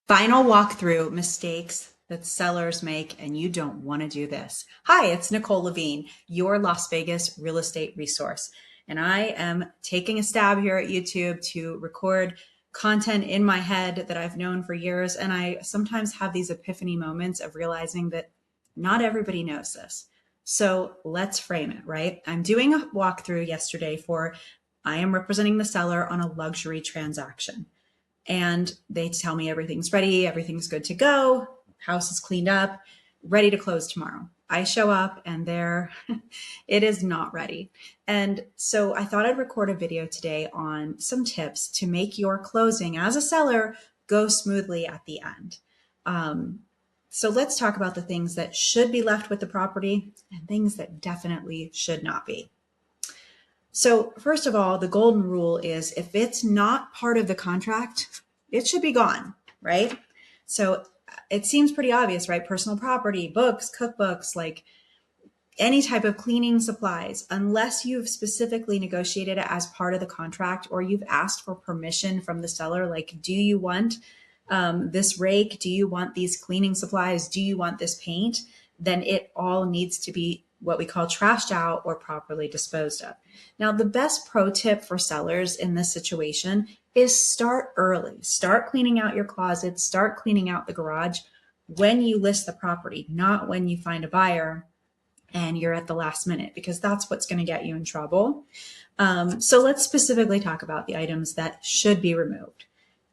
Final walkthrough mistakes that sellers make, and you don't want to do this. Hi, it's Nichole LaVigne, your Las Vegas real estate resource. And I am taking a stab here at YouTube to record content in my head that I've known for years. And I sometimes have these epiphany moments of realizing that not everybody knows this. So let's frame it, right? I'm doing a walkthrough yesterday I am representing the seller on a luxury transaction. And they tell me everything's ready, everything's good to go, house is cleaned up, ready to close tomorrow. I show up and it is not ready. And so I thought I'd record a video today on some tips to make your closing as a seller go smoothly at the end. So let's talk about the things that should be left with the property and things that definitely should not be. So first of all, the golden rule is if it's not part of the contract, it should be gone, right? So it seems pretty obvious, right? Personal property, books, cookbooks, like any type of cleaning supplies, unless you've specifically negotiated it as part of the contract or you've asked for permission from the seller, like, do you want this rake? Do you want these cleaning supplies? Do you want this paint? Then it all needs to be what we call trashed out or properly disposed of. Now, the best pro tip for sellers in this situation is start early. Start cleaning out your closets, start cleaning out the garage when you list the property, not when you find a buyer and you're at the last minute, because that's what's going to get you in trouble. So let's specifically talk about the items that should be removed.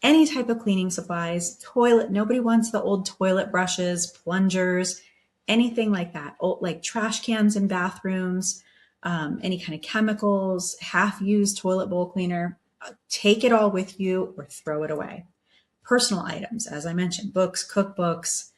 Any type of cleaning supplies, toilet, nobody wants the old toilet brushes, plungers, anything like that, like trash cans in bathrooms, any kind of chemicals, half-used toilet bowl cleaner, take it all with you or throw it away. Personal items, as I mentioned, books, cookbooks,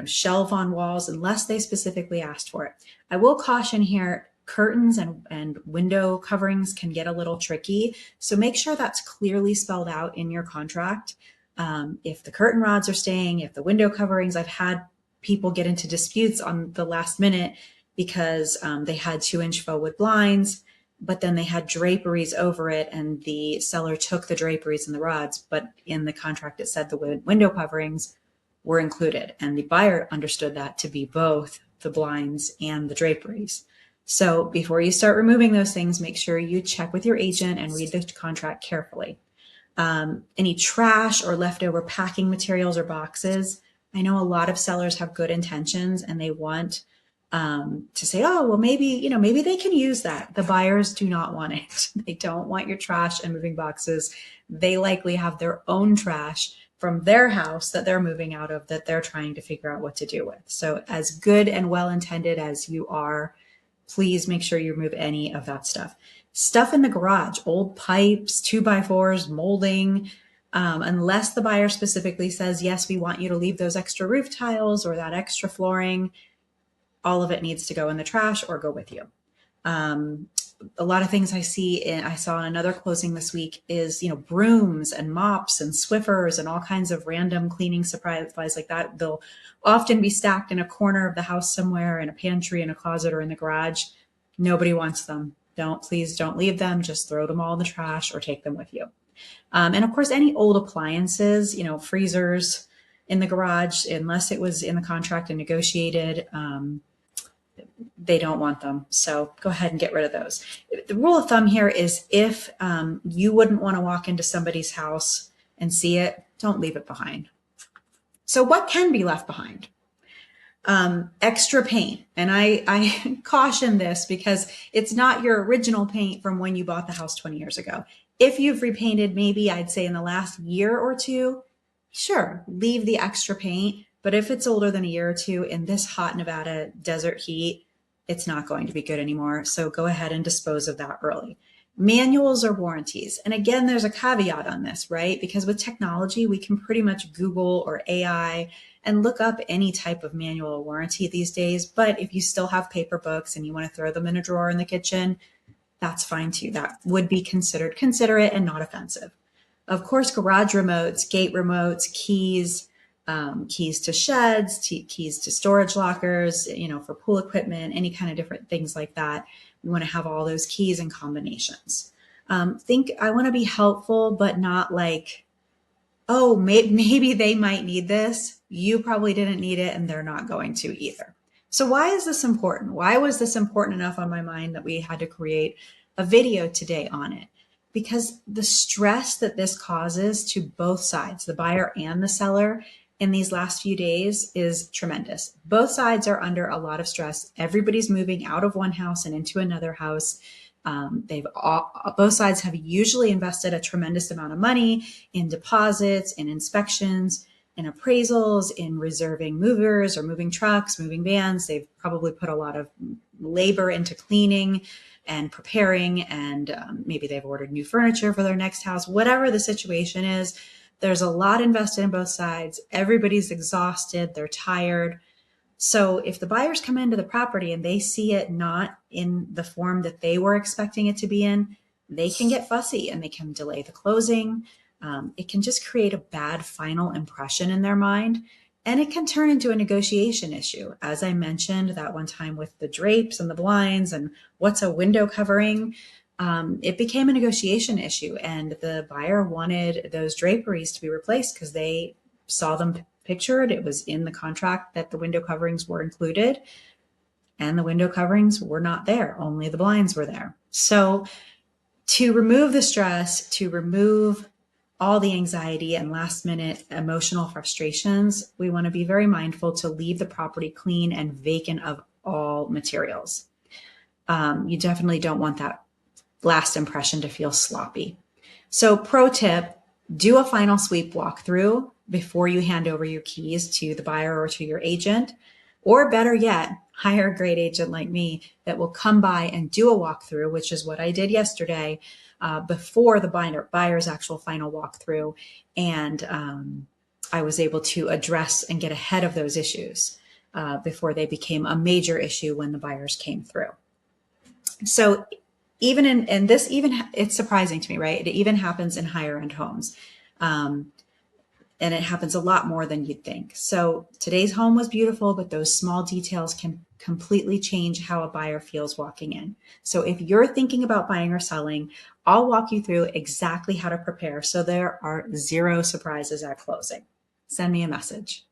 shelf on walls, unless they specifically asked for it. I will caution here, curtains and window coverings can get a little tricky. So make sure that's clearly spelled out in your contract. If the curtain rods are staying, if the window coverings, I've had people get into disputes on the last minute because they had 2-inch faux wood blinds, but then they had draperies over it and the seller took the draperies and the rods, but in the contract it said the window coverings were included and the buyer understood that to be both the blinds and the draperies. So before you start removing those things, make sure you check with your agent and read the contract carefully. Any trash or leftover packing materials or boxes, I know a lot of sellers have good intentions and they want to say, oh, well, maybe they can use that. The buyers do not want it. They don't want your trash and moving boxes. They likely have their own trash from their house that they're moving out of that they're trying to figure out what to do with. So as good and well-intended as you are, please make sure you remove any of that stuff. Stuff in the garage, old pipes, 2x4s, molding, unless the buyer specifically says, yes, we want you to leave those extra roof tiles or that extra flooring, all of it needs to go in the trash or go with you. A lot of things I saw in another closing this week is, brooms and mops and Swiffers and all kinds of random cleaning supplies like that. They'll often be stacked in a corner of the house somewhere, in a pantry, in a closet, or in the garage. Nobody wants them. Please don't leave them. Just throw them all in the trash or take them with you. And of course, any old appliances, freezers in the garage, unless it was in the contract and negotiated, they don't want them. So go ahead and get rid of those. The rule of thumb here is if you wouldn't want to walk into somebody's house and see it, don't leave it behind. So what can be left behind? Extra paint. And I caution this because it's not your original paint from when you bought the house 20 years ago. If you've repainted, maybe I'd say in the last year or two, sure, leave the extra paint. But if it's older than a year or two in this hot Nevada desert heat, it's not going to be good anymore. So go ahead and dispose of that early. Manuals or warranties. And again, there's a caveat on this, right? Because with technology, we can pretty much Google or AI and look up any type of manual or warranty these days. But if you still have paper books and you want to throw them in a drawer in the kitchen, that's fine too. That would be considered considerate and not offensive. Of course, garage remotes, gate remotes, keys, keys to sheds, keys to storage lockers, for pool equipment, any kind of different things like that. We want to have all those keys and combinations. I want to be helpful, but not like oh, maybe they might need this. You probably didn't need it and they're not going to either. So why is this important? Why was this important enough on my mind that we had to create a video today on it? Because the stress that this causes to both sides, the buyer and the seller, in these last few days is tremendous. Both sides are under a lot of stress. Everybody's moving out of one house and into another house. Both sides have usually invested a tremendous amount of money in deposits, in inspections, in appraisals, in reserving movers or moving trucks, moving vans. They've probably put a lot of labor into cleaning and preparing, and maybe they've ordered new furniture for their next house. Whatever the situation is, there's a lot invested in both sides. Everybody's exhausted. They're tired. So if the buyers come into the property and they see it not in the form that they were expecting it to be in, they can get fussy and they can delay the closing. It can just create a bad final impression in their mind. And it can turn into a negotiation issue. As I mentioned that one time with the drapes and the blinds and what's a window covering, it became a negotiation issue. And the buyer wanted those draperies to be replaced because they saw them pictured. It was in the contract that the window coverings were included, and the window coverings were not there. Only the blinds were there. So to remove the stress, to remove all the anxiety and last minute emotional frustrations, we want to be very mindful to leave the property clean and vacant of all materials. You definitely don't want that last impression to feel sloppy. So pro tip, do a final sweep walkthrough before you hand over your keys to the buyer or to your agent. Or better yet, hire a great agent like me that will come by and do a walkthrough, which is what I did yesterday, before the buyer's actual final walkthrough. And I was able to address and get ahead of those issues before they became a major issue when the buyers came through. So even in this, it's surprising to me, right? It even happens in higher end homes. And it happens a lot more than you'd think. So today's home was beautiful, but those small details can completely change how a buyer feels walking in. So if you're thinking about buying or selling, I'll walk you through exactly how to prepare so there are zero surprises at closing. Send me a message.